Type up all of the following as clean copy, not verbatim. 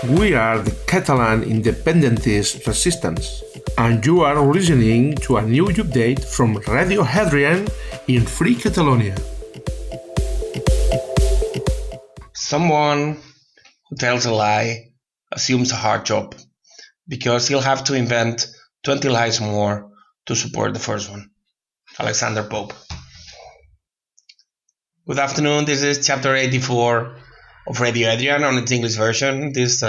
We are the Catalan Independentist Resistance, and you are listening to a new update from Radio Hadrian in Free Catalonia. Someone who tells a lie assumes a hard job, because he'll have to invent 20 lies more to support the first one. Alexander Pope. Good afternoon, this is chapter 84 of Radio Hadrian on its English version. This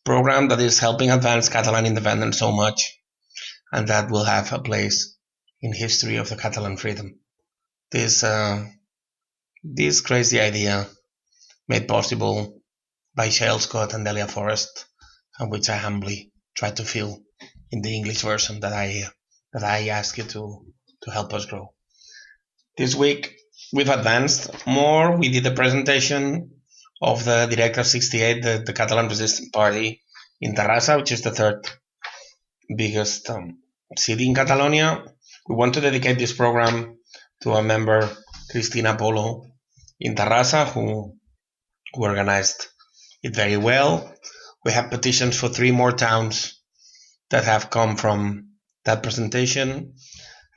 program that is helping advance Catalan independence so much, and that will have a place in history of the Catalan freedom. This crazy idea made possible by Shale Scott and Delia Forrest, and which I humbly try to fill in the English version that I ask you to help us grow. This week we've advanced more. We did a presentation of the Director 68, the Catalan Resistance Party in Terrassa, which is the third biggest city in Catalonia. We want to dedicate this program to a member, Cristina Polo, in Terrassa, who organized it very well. We have petitions for 3 more towns that have come from that presentation.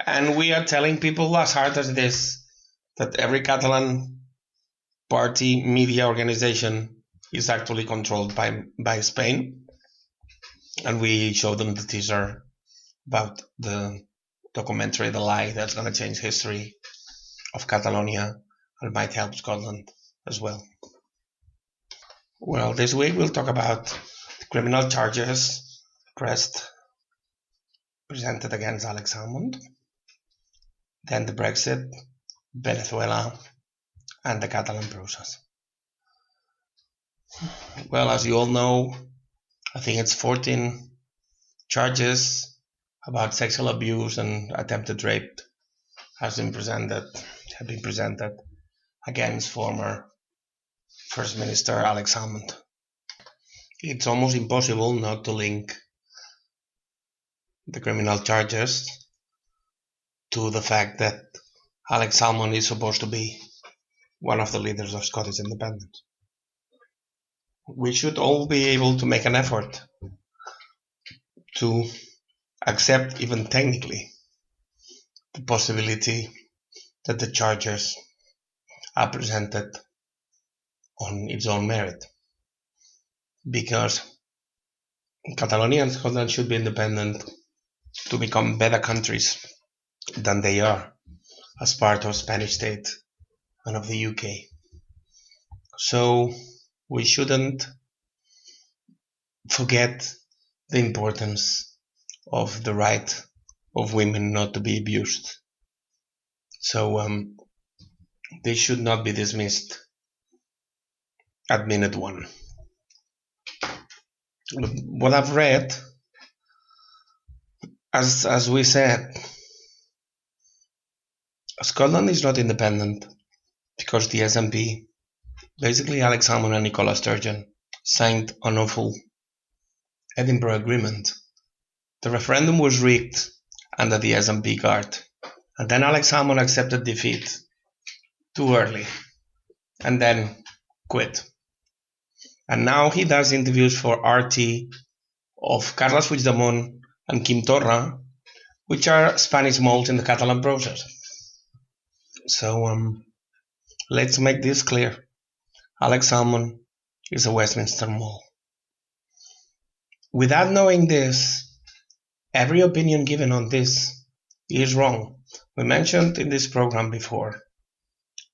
And we are telling people as hard as it is that every Catalan party media organization is actually controlled by Spain. And we show them the teaser about the documentary The Lie that's going to change history of Catalonia and might help Scotland as well. Well, this week we'll talk about the criminal charges presented against Alex Salmond, then the Brexit, Venezuela, and the Catalan process. Well, as you all know, I think it's 14 charges about sexual abuse and attempted rape have been presented against former First Minister Alex Salmond. It's almost impossible not to link the criminal charges to the fact that Alex Salmond is supposed to be one of the leaders of Scottish independence. We should all be able to make an effort to accept, even technically, the possibility that the charges are presented on its own merit. Because Catalonia and Scotland should be independent to become better countries than they are as part of Spanish state and of the UK. So we shouldn't forget the importance of the right of women not to be abused. So they should not be dismissed at minute 1. What I've read, as we said, Scotland is not independent because the SNP, basically Alex Salmond and Nicola Sturgeon, signed an awful Edinburgh Agreement. The referendum was rigged under the SNP guard, and then Alex Salmond accepted defeat too early and then quit. And now he does interviews for RT of Carles Puigdemont and Quim Torra, which are Spanish moles in the Catalan process. So let's make this clear. Alex Salmond is a Westminster mole. Without knowing this, every opinion given on this is wrong. We mentioned in this program before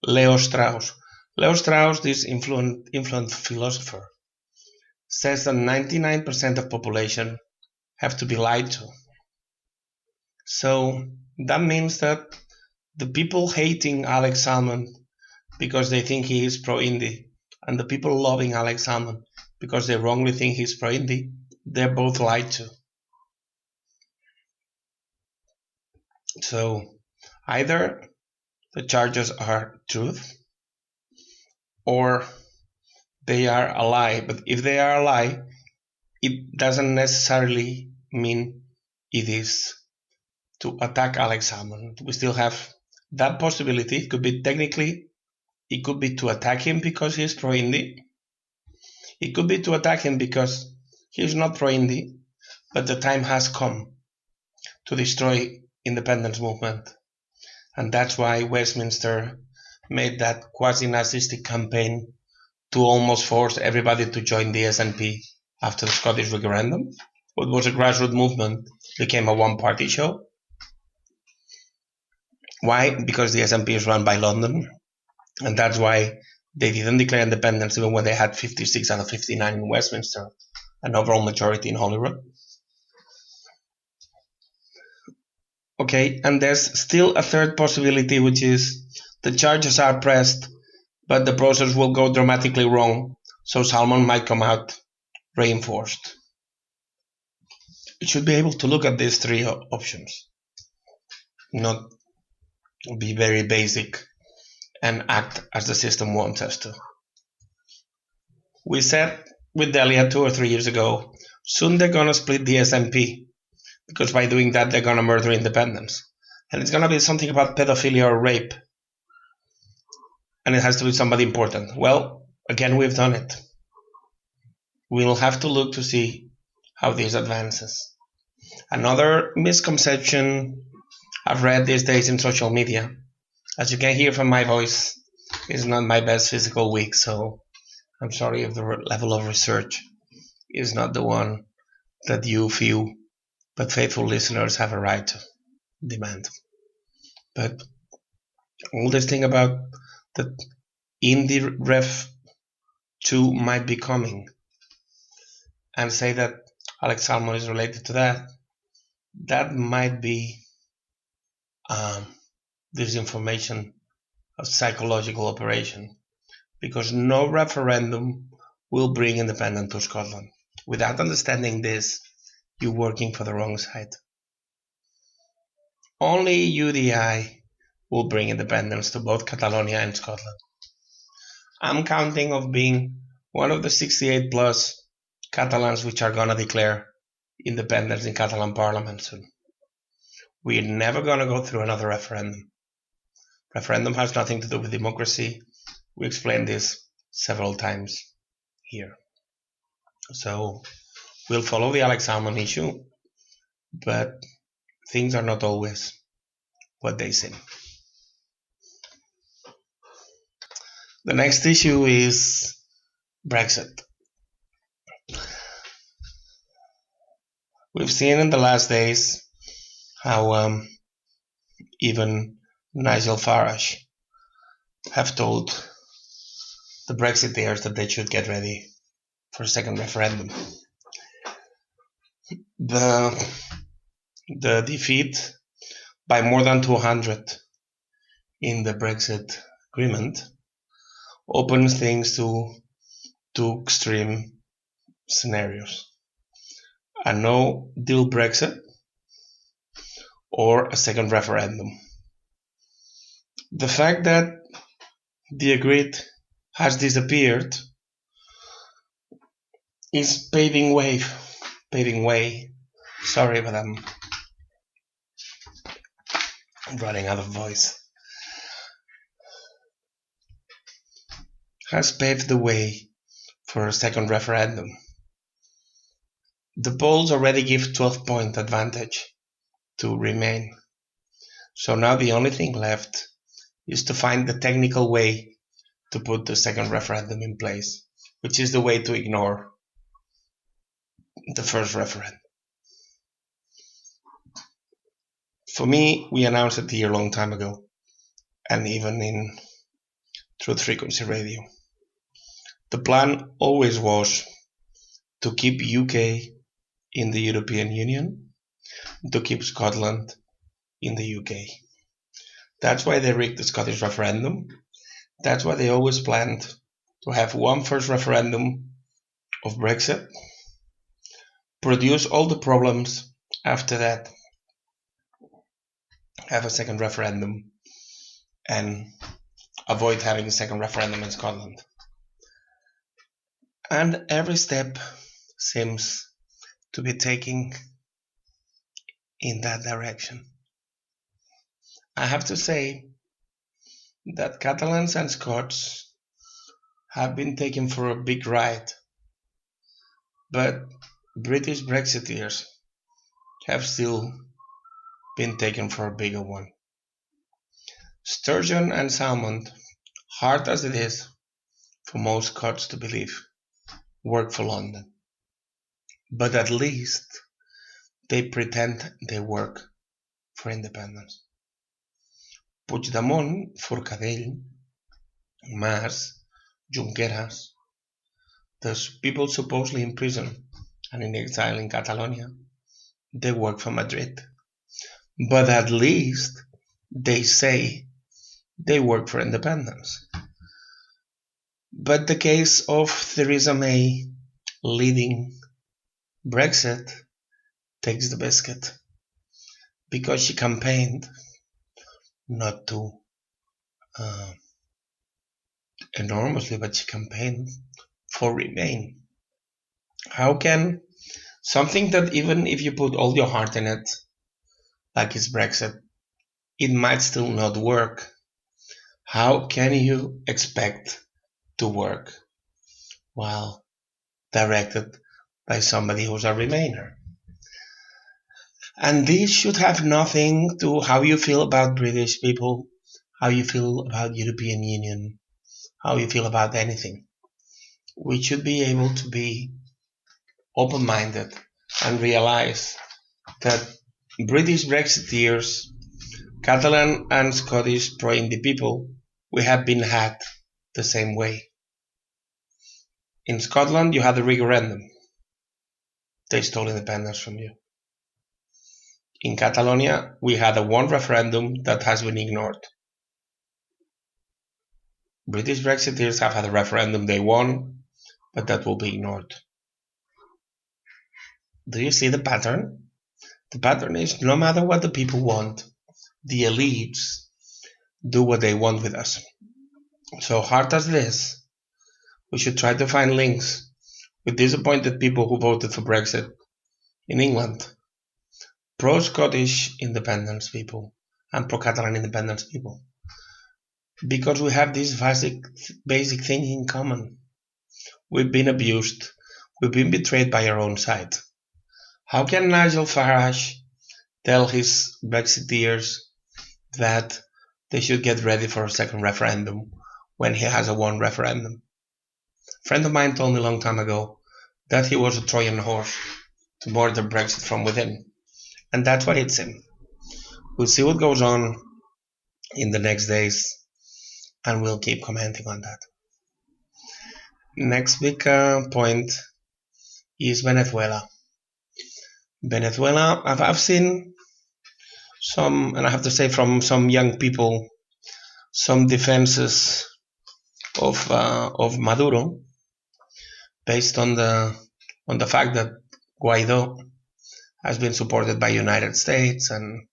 Leo Strauss. Leo Strauss, this influential philosopher, says that 99% of population have to be lied to. So that means that the people hating Alex Salmond because they think he is pro-Indy, and the people loving Alex Salmond because they wrongly think he's pro-Indy, they're both lied to. So either the charges are truth or they are a lie. But if they are a lie, it doesn't necessarily mean it is to attack Alex Salmond. We still have that possibility. It could be technically, it could be to attack him because he's pro-Indy. It could be to attack him because he's not pro-Indy, but the time has come to destroy independence movement. And that's why Westminster made that quasi-Nazistic campaign to almost force everybody to join the SNP after the Scottish referendum. What was a grassroots movement became a one-party show. Why? Because the SNP is run by London, and that's why they didn't declare independence even when they had 56 out of 59 in Westminster, an overall majority in Holyrood. Okay, and there's still a third possibility, which is the charges are pressed, but the process will go dramatically wrong, so Salmond might come out reinforced. You should be able to look at these three options, not be very basic and act as the system wants us to. We said with Delia 2 or 3 years ago, soon they're going to split the SNP, because by doing that they're going to murder independence. And it's going to be something about pedophilia or rape. And it has to be somebody important. Well, again, we've done it. We'll have to look to see how this advances. Another misconception I've read these days in social media, as you can hear from my voice, is not my best physical week, so I'm sorry if the level of research is not the one that you feel, but faithful listeners have a right to demand. But all this thing about the Indie Ref 2 might be coming, and say that Alex Salmond is related to that, that might be disinformation, a psychological operation, because no referendum will bring independence to Scotland. Without understanding this, you're working for the wrong side. Only UDI will bring independence to both Catalonia and Scotland. I'm counting of being one of the 68 plus Catalans which are going to declare independence in Catalan Parliament soon. We're never going to go through another referendum. Referendum has nothing to do with democracy. We explained this several times here. So we'll follow the Alex Salmond issue, but things are not always what they seem. The next issue is Brexit. We've seen in the last days how even Nigel Farage have told the Brexiteers that they should get ready for a second referendum. The defeat by more than 200 in the Brexit agreement opens things to two extreme scenarios: a no-deal Brexit or a second referendum. The fact that the agreed has disappeared is paving way. Sorry, but I'm running out of voice. Has paved the way for a second referendum. The polls already give 12-point advantage to Remain. So now the only thing left is to find the technical way to put the second referendum in place, which is the way to ignore the first referendum. For me, we announced it here a long time ago, and even in Truth Frequency Radio. The plan always was to keep UK in the European Union, to keep Scotland in the UK. That's why they rigged the Scottish referendum. That's why they always planned to have one first referendum of Brexit, produce all the problems after that, have a second referendum, and avoid having a second referendum in Scotland. And every step seems to be taking in that direction. I have to say that Catalans and Scots have been taken for a big ride But British Brexiteers have still been taken for a bigger one. Sturgeon and Salmond, hard as it is for most Scots to believe, work for London. But at least they pretend they work for independence. Puigdemont, Forcadell, Mas, Junqueras, those people supposedly in prison and in exile in Catalonia, they work for Madrid. But at least they say they work for independence. But the case of Theresa May leading Brexit takes the biscuit, because she campaigned not too enormously, but she campaigned for Remain. How can something that, even if you put all your heart in it, like it's Brexit, it might still not work? How can you expect to work while directed by somebody who's a Remainer? And this should have nothing to how you feel about British people, how you feel about European Union, how you feel about anything. We should be able to be open-minded and realize that British Brexiteers, Catalan and Scottish pro-Indi people, we have been had the same way. In Scotland, you had a referendum. They stole independence from you. In Catalonia, we had one referendum that has been ignored. British Brexiteers have had a referendum they won, but that will be ignored. Do you see the pattern? The pattern is, no matter what the people want, the elites do what they want with us. So hard as this, we should try to find links with disappointed people who voted for Brexit in England, pro-Scottish independence people and pro-Catalan independence people, because we have this basic thing in common. We've been abused, we've been betrayed by our own side. How can Nigel Farage tell his Brexiteers that they should get ready for a second referendum when he has a one referendum? A friend of mine told me a long time ago that he was a Trojan horse to murder Brexit from within. And that's what hits him. We'll see what goes on in the next days, and we'll keep commenting on that. Next big point is Venezuela. Venezuela, I've seen some, and I have to say from some young people, some defenses of Maduro, based on the fact that Guaido has been supported by United States and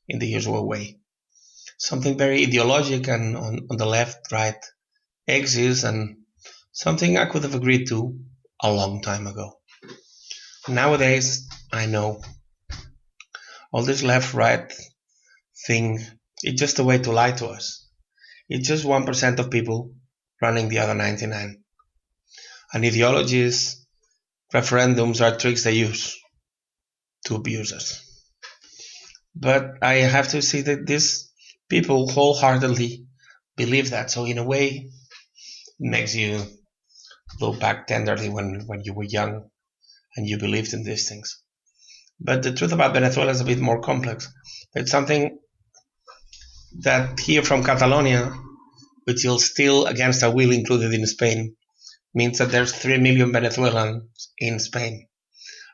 in the usual way. Something very ideologic and on the left-right axis, and something I could have agreed to a long time ago. Nowadays, I know all this left-right thing, it's just a way to lie to us. It's just 1% of people running the other 99. And ideologies, referendums are tricks they use to abuse us. But I have to see that these people wholeheartedly believe that. So in a way, it makes you look back tenderly when you were young and you believed in these things. But the truth about Venezuela is a bit more complex. It's something that here from Catalonia, which is still against our will included in Spain, means that there's 3 million Venezuelans in Spain.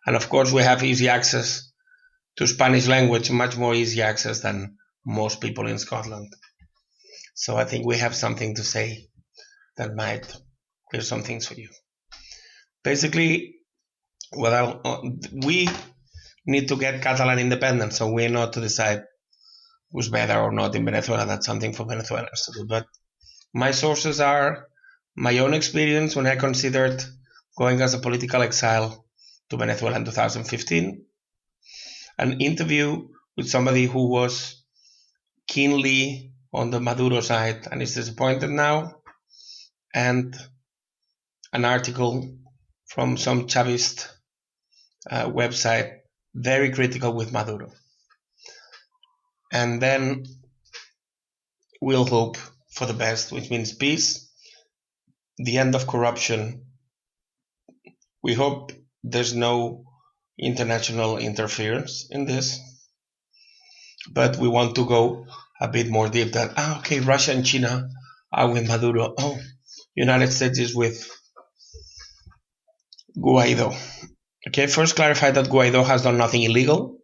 And of course we have easy access to Spanish language, much more easy access than most people in Scotland. So I think we have something to say that might clear some things for you. Basically, we need to get Catalan independence, so we're not to decide who's better or not in Venezuela. That's something for Venezuelans to do. But my sources are my own experience when I considered going as a political exile to Venezuela in 2015, an interview with somebody who was keenly on the Maduro side and is disappointed now, and an article from some Chavist website, very critical with Maduro. And then we'll hope for the best, which means peace, the end of corruption. We hope there's no international interference in this, but we want to go a bit more deep than, okay, Russia and China are with Maduro. Oh, United States is with Guaido. Okay, first clarify that Guaido has done nothing illegal.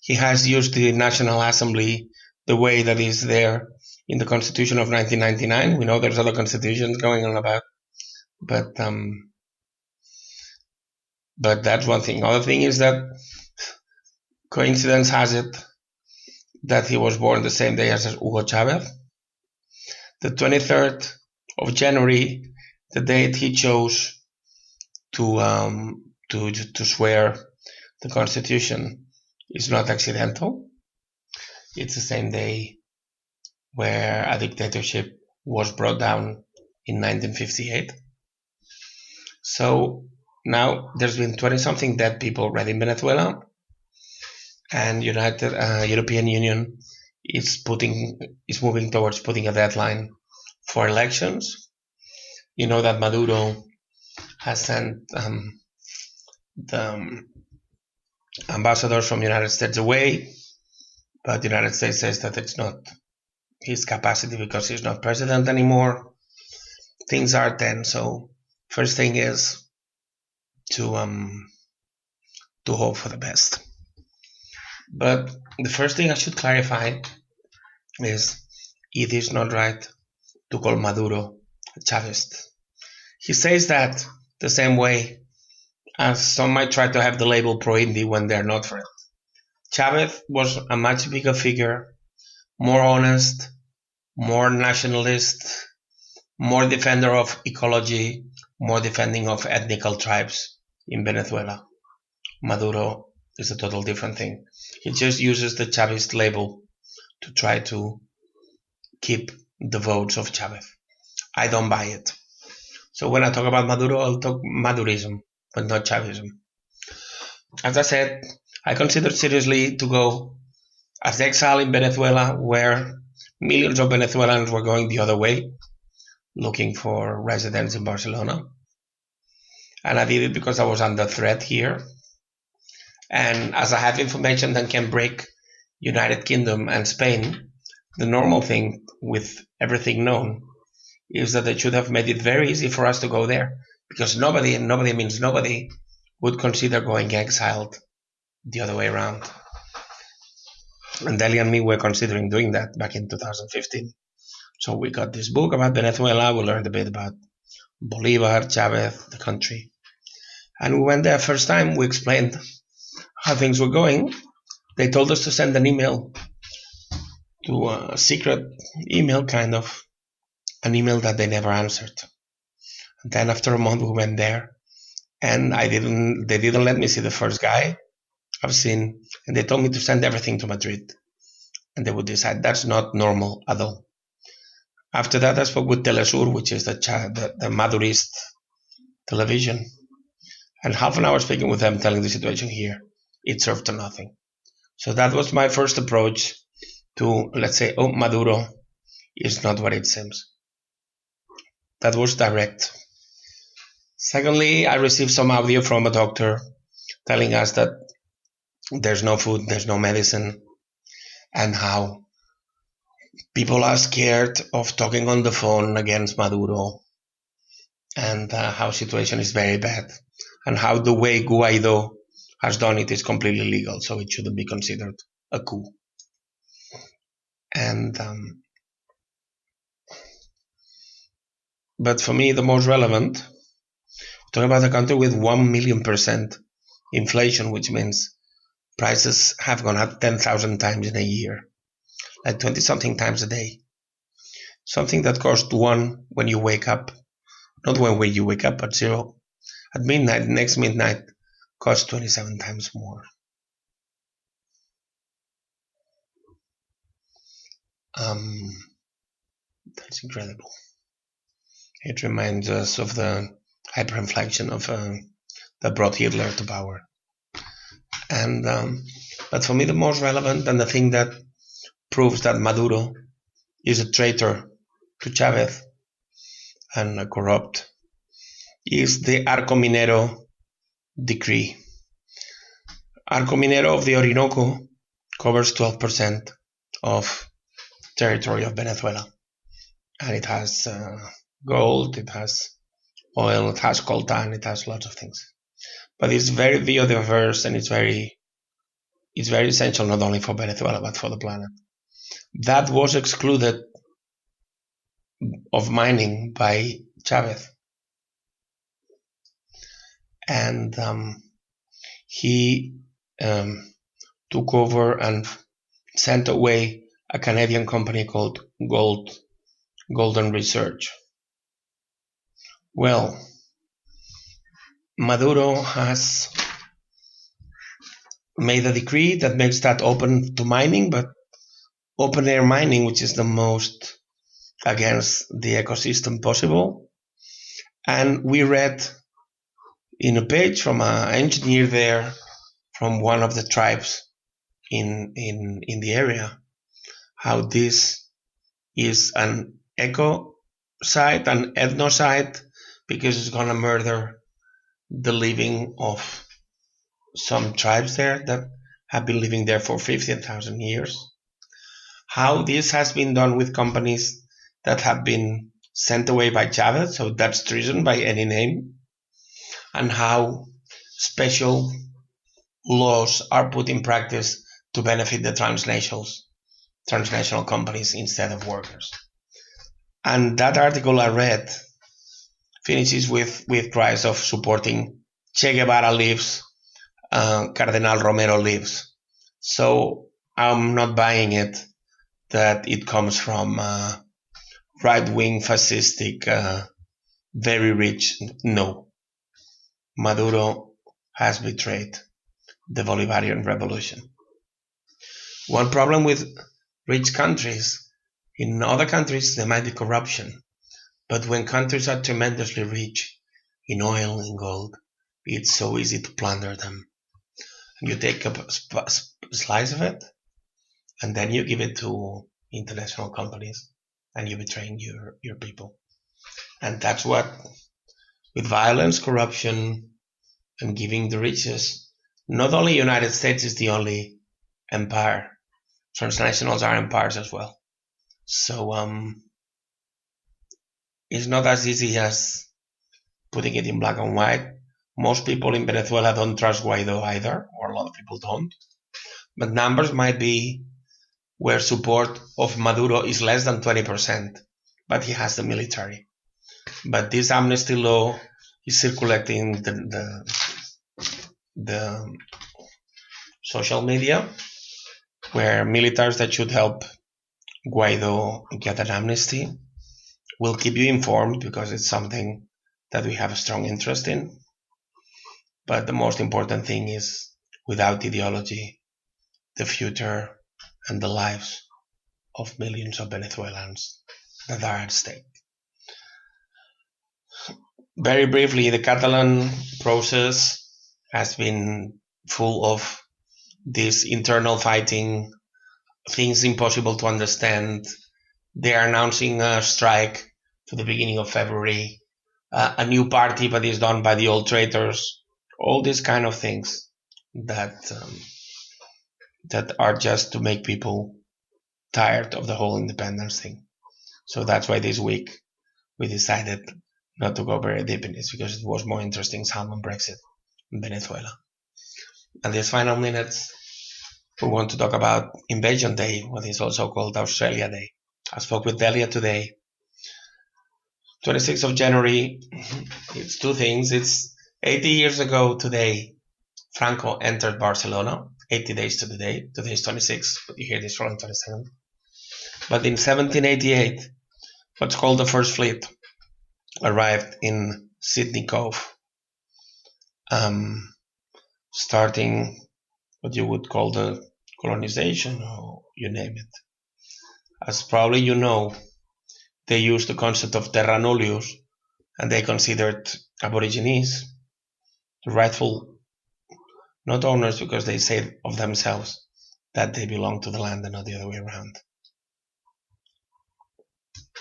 He has used the National Assembly the way that is there in the Constitution of 1999. We know there's other constitutions going on about, but that's one thing. Other thing is that coincidence has it that he was born the same day as Hugo Chavez. The 23rd of January, the date he chose to swear the Constitution, is not accidental. It's the same day where a dictatorship was brought down in 1958. So now there's been 20-something dead people already in Venezuela, and European Union is moving towards putting a deadline for elections. You know that Maduro has sent the ambassadors from the United States away, but the United States says that it's not his capacity because he's not president anymore. Things are tense, so first thing is to hope for the best. But the first thing I should clarify is it is not right to call Maduro a Chavist. He says that the same way as some might try to have the label pro-Indi when they're not for it. Chavez was a much bigger figure, more honest, more nationalist, more defender of ecology, more defending of ethnical tribes in Venezuela. Maduro is a total different thing. He just uses the Chavist label to try to keep the votes of Chavez. I don't buy it. So when I talk about Maduro, I'll talk Madurism, but not Chavism. As I said, I considered seriously to go as exile in Venezuela, where millions of Venezuelans were going the other way, looking for residence in Barcelona. And I did it because I was under threat here. And as I have information that can break United Kingdom and Spain, the normal thing with everything known is that they should have made it very easy for us to go there, because nobody means nobody, would consider going exiled the other way around. And Deli and me were considering doing that back in 2015. So we got this book about Venezuela, we learned a bit about Bolivar, Chavez, the country. And we went there first time, we explained how things were going. They told us to send an email to a secret email, kind of, an email that they never answered. And then after a month we went there, and they didn't let me see the first guy I've seen, and they told me to send everything to Madrid, and they would decide. That's not normal at all. After that, I spoke with Telesur, which is the Madurist television, and half an hour speaking with them, telling the situation here, it served to nothing. So that was my first approach to, let's say, oh, Maduro is not what it seems. That was direct. Secondly, I received some audio from a doctor telling us that there's no food, there's no medicine, and how people are scared of talking on the phone against Maduro, and how situation is very bad, and how the way Guaido has done it is completely legal, so it shouldn't be considered a coup. And but for me, the most relevant, talking about a country with 1,000,000% inflation, which means prices have gone up 10,000 times in a year, like 20-something times a day. Something that cost 1 when you wake up, not when you wake up, at 0. At midnight, next midnight, costs 27 times more. That's incredible. It reminds us of the hyperinflation of that brought Hitler to power. And but for me, the most relevant and the thing that proves that Maduro is a traitor to Chavez and a corrupt is the Arco Minero decree. Arco Minero of the Orinoco covers 12% of territory of Venezuela, and it has gold, it has oil, it has coltan, it has lots of things. But it's very biodiverse, and it's very essential not only for Venezuela but for the planet. That was excluded of mining by Chavez, and he took over and sent away a Canadian company called Golden Research. Well, Maduro has made a decree that makes that open to mining, but open air mining, which is the most against the ecosystem possible. And we read in a page from an engineer there from one of the tribes in the area how this is an ecocide, an ethnocide, because it's going to murder the living of some tribes there that have been living there for 15,000 years. How this has been done with companies that have been sent away by Chavez, so that's treason by any name, and how special laws are put in practice to benefit the transnational companies instead of workers. And that article I read finishes with cries of supporting Che Guevara lives, Cardenal Romero lives. So I'm not buying it that it comes from right-wing fascistic, very rich. No. Maduro has betrayed the Bolivarian revolution. One problem with rich countries, in other countries there might be corruption, but when countries are tremendously rich in oil and gold, it's so easy to plunder them. And you take a slice of it, and then you give it to international companies, and you're betraying your people. And that's what, with violence, corruption, and giving the riches, not only United States is the only empire, transnationals are empires as well. So it's not as easy as putting it in black and white. Most people in Venezuela don't trust Guaido either, or a lot of people don't. But numbers might be where support of Maduro is less than 20%, but he has the military. But this amnesty law is circulating the social media, where militaries that should help Guaido get an amnesty will keep you informed, because it's something that we have a strong interest in. But the most important thing is, without ideology, the future and the lives of millions of Venezuelans that are at stake. Very briefly, the Catalan process has been full of this internal fighting, things impossible to understand. They are announcing a strike to the beginning of February, a new party, but it's done by the old traitors. All these kind of things that are just to make people tired of the whole independence thing. So that's why this week we decided not to go very deep in this, because it was more interesting Salmond Brexit in Venezuela. And these final minutes, we want to talk about Invasion Day, what is also called Australia Day. I spoke with Delia today. 26th of January, it's two things. It's 80 years ago today, Franco entered Barcelona, 80 days to the day. Today is 26, but you hear this from 27. But in 1788, what's called the First Fleet arrived in Sydney Cove, starting what you would call the colonization, or you name it. As probably you know, they used the concept of terra nullius, and they considered Aborigines rightful, not owners, because they say of themselves that they belong to the land and not the other way around.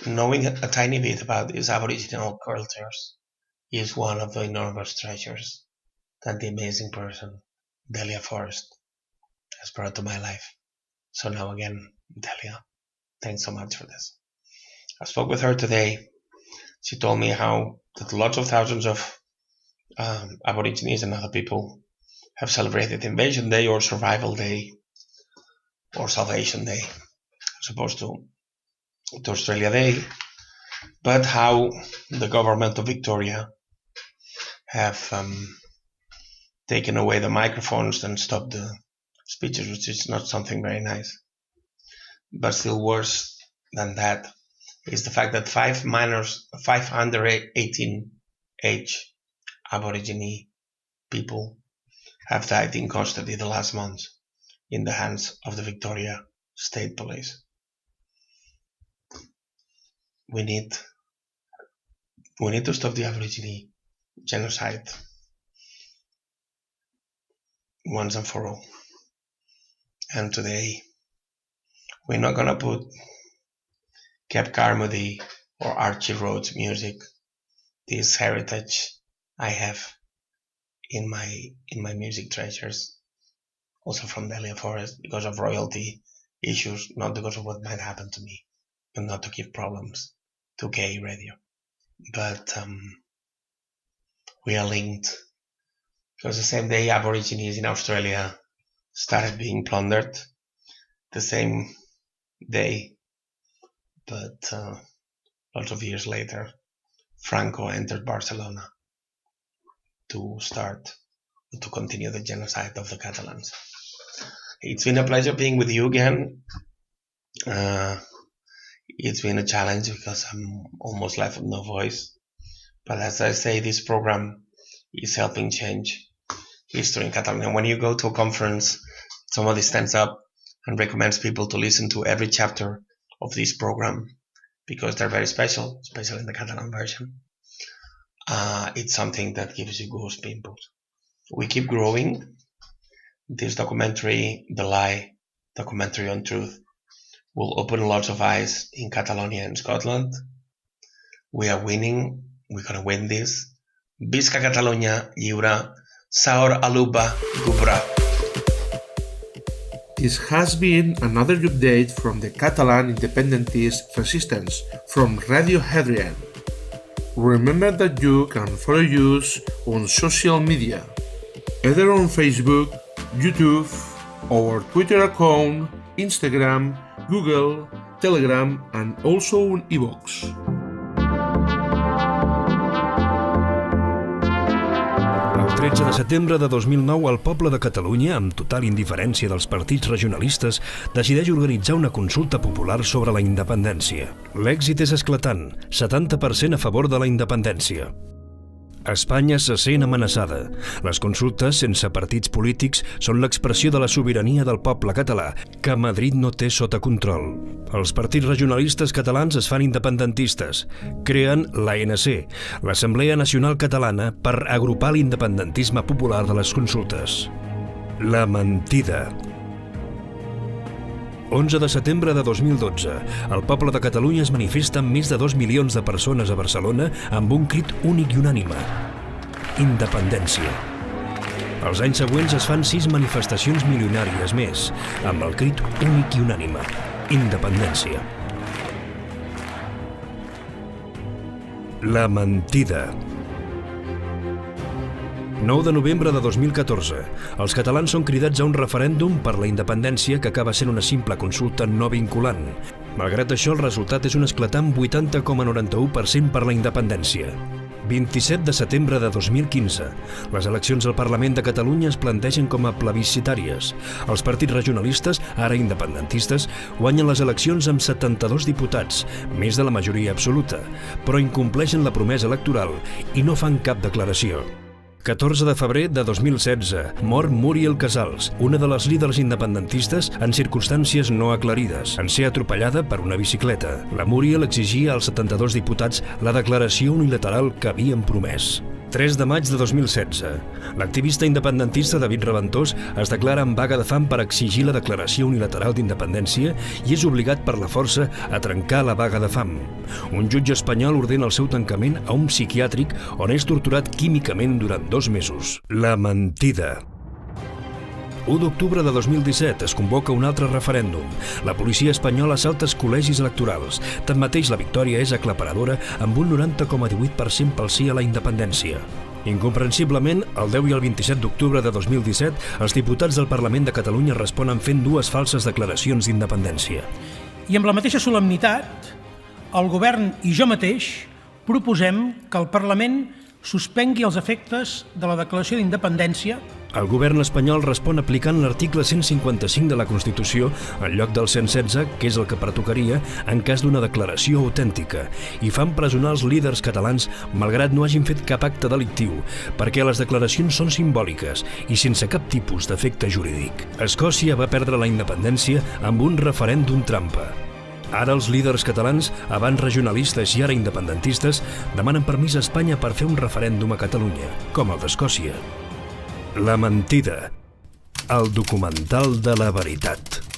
Knowing a tiny bit about these Aboriginal cultures is one of the enormous treasures that the amazing person, Delia Forrest, has brought to my life. So now again, Delia, thanks so much for this. I spoke with her today. She told me how that lots of thousands of Aborigines and other people have celebrated Invasion Day or Survival Day or Salvation Day, as opposed to Australia Day, but how the government of Victoria have taken away the microphones and stopped the speeches, which is not something very nice. But still worse than that is the fact that 518 age Aborigine people have died in custody the last month in the hands of the Victoria State Police. We need to stop the Aborigine genocide once and for all. And today, we're not gonna put Cap Carmody or Archie Rhodes music, this heritage I have in my music treasures, also from Delia Forrest, because of royalty issues, not because of what might happen to me, and not to give problems to gay radio. But we are linked, because the same day Aborigines in Australia started being plundered, the same day, but lots of years later, Franco entered Barcelona to continue the genocide of the Catalans. It's been a pleasure being with you again. It's been a challenge because I'm almost left with no voice. But as I say, this program is helping change history in Catalonia. When you go to a conference, somebody stands up and recommends people to listen to every chapter of this program because they're very special, especially in the Catalan version. It's something that gives you goosebumps. We keep growing. This documentary, The Lie, documentary on truth, will open lots of eyes in Catalonia and Scotland. We are winning. We're going to win this. Visca Catalunya, lliure, Saor Aluba, Gubra. This has been another update from the Catalan Independentist Resistance from Radio Hadrian. Remember that you can follow us on social media, either on Facebook, YouTube, our Twitter account, Instagram, Google, Telegram, and also on iVoox. El 13 de setembre de 2009, el poble de Catalunya, amb total indiferència dels partits regionalistes, decideix organitzar una consulta popular sobre la independència. L'èxit és esclatant, 70% a favor de la independència. Espanya se sent amenaçada. Les consultes sense partits polítics són l'expressió de la sobirania del poble català, que Madrid no té sota control. Els partits regionalistes catalans es fan independentistes. Creen l'ANC, l'Assemblea Nacional Catalana, per agrupar l'independentisme popular de les consultes. La Mentida. 11 de setembre de 2012. El poble de Catalunya es manifesta amb més de 2 milions de persones a Barcelona amb un crit únic i unànime: Independència. Els anys següents es fan 6 manifestacions milionàries més, amb el crit únic i unànime: Independència. La Mentida. 9 de novembre de 2014. Els catalans són cridats a un referèndum per la independència que acaba sent una simple consulta no vinculant. Malgrat això, el resultat és un esclatant 80,91% per la independència. 27 de setembre de 2015. Les eleccions al Parlament de Catalunya es plantegen com a plebiscitàries. Els partits regionalistes, ara independentistes, guanyen les eleccions amb 72 diputats, més de la majoria absoluta, però incompleixen la promesa electoral i no fan cap declaració. 14 de febrer de 2016. Mor Muriel Casals, una de les líders independentistes en circumstàncies no aclarides, en ser atropellada per una bicicleta. La Muriel exigia als 72 diputats la declaració unilateral que havien promès. 3 de maig de 2016. L'activista independentista DavidRaventos es declara en vaga de fam per exigir la declaració unilateral d'independència i és obligat per la força a trencar la vaga de fam. Un jutge espanyol ordena el seu tancament a un psiquiàtric on és torturat químicament durant 2 mesos. La mentida. 1 d'octubre de 2017 es convoca un altre referèndum. La policia espanyola assalta els col·legis electorals. Tanmateix, la victòria és aclaparadora amb un 90,18% pel sí a la independència. Incomprensiblement, el 10 i el 27 d'octubre de 2017, els diputats del Parlament de Catalunya responen fent 2 falses declaracions d'independència. I amb la mateixa solemnitat, el govern i jo mateix proposem que el Parlament suspengui els efectes de la declaració d'independència. El govern espanyol respon aplicant l'article 155 de la Constitució en lloc del 116, que és el que pertocaria en cas d'una declaració autèntica, i fan presonar els líders catalans malgrat no hagin fet cap acte delictiu, perquè les declaracions són simbòliques i sense cap tipus d'efecte jurídic. Escòcia va perdre la independència amb un referèndum trampa. Ara els líders catalans, abans regionalistes i ara independentistes, demanen permís a Espanya per fer un referèndum a Catalunya, com el d'Escòcia. La mentida. El documental de la veritat.